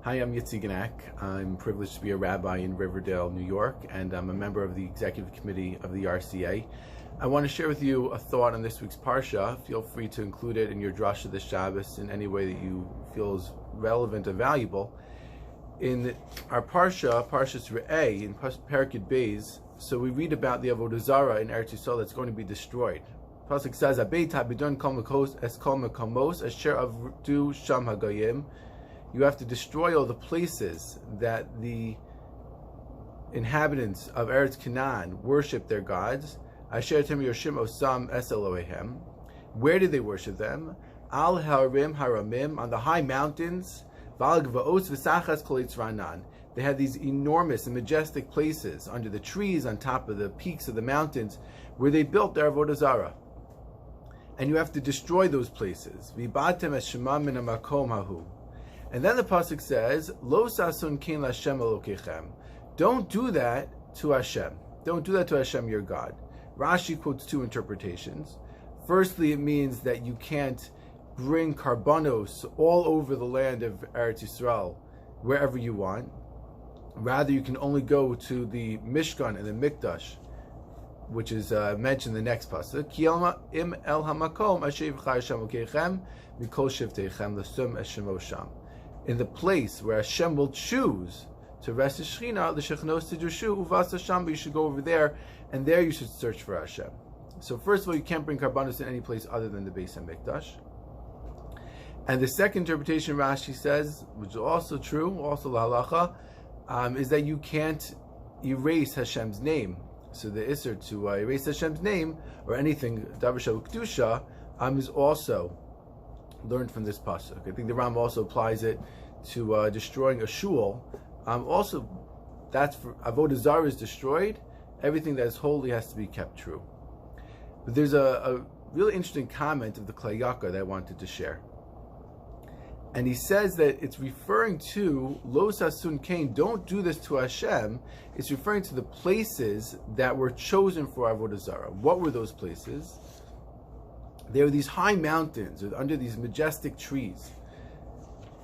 Hi, I'm Yitzi Genack. I'm privileged to be a rabbi in Riverdale, New York, and I'm a member of the executive committee of the RCA. I want to share with you a thought on this week's Parsha. Feel free to include it in your drasha this Shabbos in any way that you feel is relevant or valuable. In our Parsha, Parshat RCA, in Parshat Beis, so we read about the Avodah Zarah in Eretz Yisrael that's going to be destroyed. Pasuk says, "Abeit habidon kol makos es kol makamos asher avdu sham hagayim." You have to destroy all the places that the inhabitants of Eretz Canaan worship their gods. Asher tem yoshim osam es Elohehem. Where did they worship them? Al harim haramim, on the high mountains. Val gvaos v'sachas kol yitzranan. They had these enormous and majestic places under the trees, on top of the peaks of the mountains, where they built their Avodah Zarah. And you have to destroy those places. V'ibatem es shema min hamakom hahu. And then the pasuk says, "Lo sasun kein laHashem Elokechem." Don't do that to Hashem. Don't do that to Hashem, your God. Rashi quotes two interpretations. Firstly, it means that you can't bring karbanos all over the land of Eretz Yisrael, wherever you want. Rather, you can only go to the Mishkan and the Mikdash, which is mentioned in the next pasuk. Ki im el hamakom asher yivchar Hashem Elokechem mikol shivteichem l'sum es shemo sham. In the place where Hashem will choose to rest His Shechina, the Shechnos Tidushu, Uvas Hashem, you should go over there, and there you should search for Hashem. So first of all, you can't bring karbanos in any place other than the Beis HaMikdash. And the second interpretation Rashi says, which is also true, also l'halacha, is that you can't erase Hashem's name. So the Isser to erase Hashem's name, or anything, Davar Shel Kedusha, is also learned from this pasuk. I think the Ram also applies it to destroying a shul. Also, that's for Avodah Zarah is destroyed. Everything that is holy has to be kept true. But there's a really interesting comment of the Klei Yakar that I wanted to share. And he says that it's referring to Lo Sasun Kain, don't do this to Hashem. It's referring to the places that were chosen for Avodah Zarah. What were those places? There were these high mountains under these majestic trees.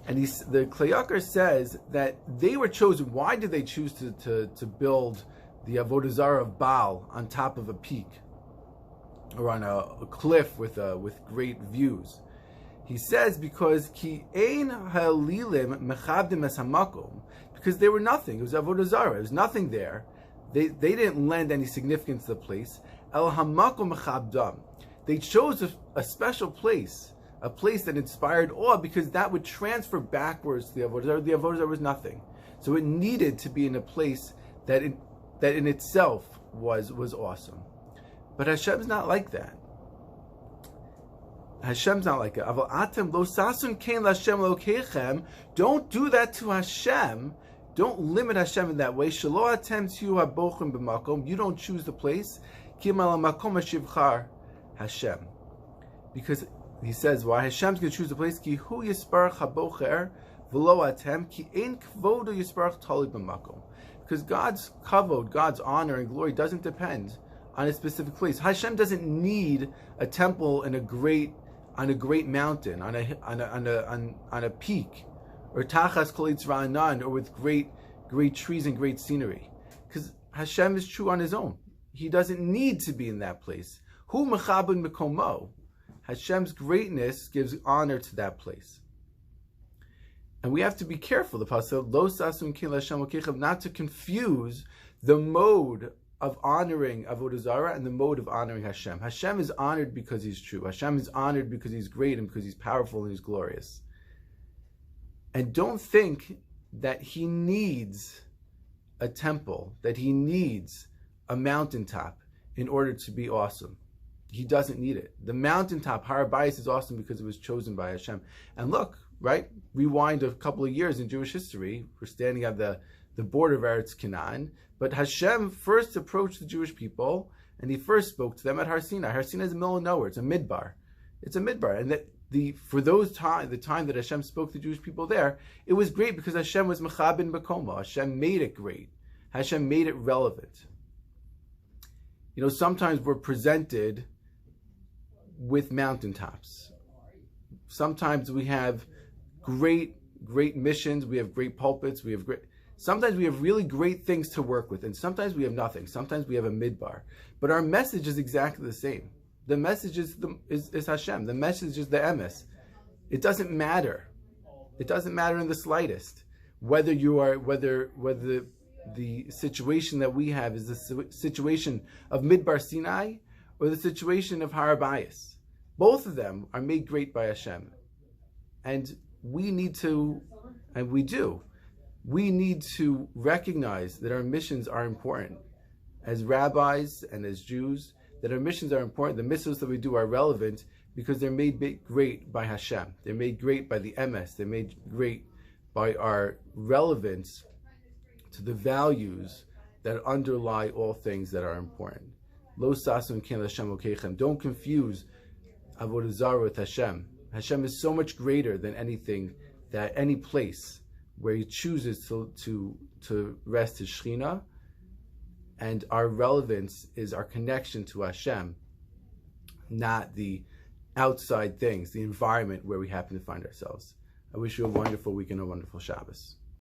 And the Klei Yakar says that they were chosen. Why did they choose to build the Avodah Zarah of Baal on top of a peak or on a cliff with great views? He says because ki ein halilim mechabdim es hamakom, because they were nothing. It was Avodah Zarah. There was nothing there. They didn't lend any significance to the place. El hamakom mechabdam. They chose a special place, a place that inspired awe, because that would transfer backwards to the Avodah Zarah. The Avodah Zarah was nothing. So it needed to be in a place that in itself was awesome. But Hashem's not like that. Hashem's not like that. Don't do that to Hashem. Don't limit Hashem in that way. You don't choose the place. Hashem. Because he says, why Hashem's going to choose the place? Ki hu yisparach habocher v'lo atem ki ein kvodo yisparach tali b'makom. Because God's kavod, God's honor and glory doesn't depend on a specific place. Hashem doesn't need a temple on a great mountain, on a peak, or tachas kol yitzra'anan, or with great trees and great scenery. Because Hashem is true on His own. He doesn't need to be in that place. Hu mechabun mekomo. Hashem's greatness gives honor to that place. And we have to be careful, the pasuk, lo sasun kein laHashem Elokechem, not to confuse the mode of honoring Avodah Zarah and the mode of honoring Hashem. Hashem is honored because He's true. Hashem is honored because He's great and because He's powerful and He's glorious. And don't think that He needs a temple, that He needs a mountaintop in order to be awesome. He doesn't need it. The mountaintop, Har Bayis, is awesome because it was chosen by Hashem. And look, right? Rewind a couple of years in Jewish history. We're standing at the border of Eretz Canaan. But Hashem first approached the Jewish people, and He first spoke to them at Har Sinai. Har Sinai is in the middle of nowhere. It's a midbar. It's a midbar. And the time that Hashem spoke to the Jewish people there, it was great because Hashem was mechabin b'koma. Hashem made it great. Hashem made it relevant. You know, sometimes we're presented with mountaintops. Sometimes we have great great missions, we have great pulpits, sometimes we have really great things to work with, and sometimes we have nothing. Sometimes we have a midbar. But our message is exactly the same. The message is Hashem. The message is the emes. It doesn't matter. It doesn't matter in the slightest whether the situation that we have is the situation of Midbar Sinai or the situation of Har Bayis. Both of them are made great by Hashem. And we need to recognize that our missions are important. As rabbis and as Jews, that our missions are important. The mitzvahs that we do are relevant because they're made great by Hashem. They're made great by the emes. They're made great by our relevance to the values that underlie all things that are important. Lo sasum ken Hashem okeichem. Don't confuse avodah zarah with Hashem. Hashem is so much greater than anything, that any place where He chooses to rest His Shekhinah, and our relevance is our connection to Hashem, not the outside things, the environment where we happen to find ourselves. I wish you a wonderful week and a wonderful Shabbos.